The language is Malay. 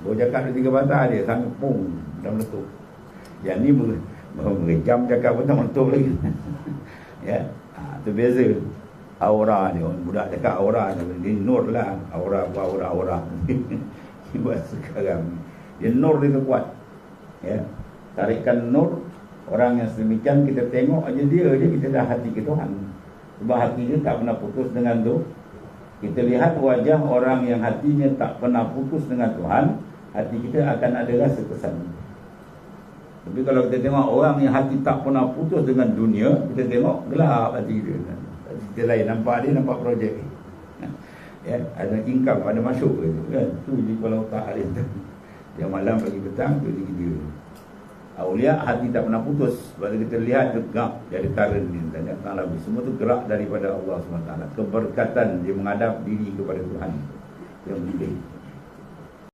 Baru cakap 2-3 patah dia sangat pung dah meletup. Yang ni mengejam cakap pun tak meletup lagi. Ya, tu biasa. Aura dia, budak cakap aura dia nur lah. Aura apa aura. Buat sekarang dia nur dia kuat. Ya, tarikan nur. Orang yang sedemikian kita tengok aja dia kita dah hati ke Tuhan. Sebab hati dia tak pernah putus dengan tu. Kita lihat wajah orang yang hatinya tak pernah putus dengan Tuhan, hati kita akan ada rasa kesan. Tapi kalau kita tengok orang yang hati tak pernah putus dengan dunia, kita tengok gelap hati dia. Kita lain nampak dia, nampak projek. Ya, ada income, ada masuk ke kan? Tu di kepala otak dia. Yang malam pagi petang tu dia. Aulia hati tak pernah putus. Sebab kita lihat gerak dari current ni semua tu gerak daripada Allah SWT. Keberkatan dia menghadap diri kepada Tuhan yang lebih.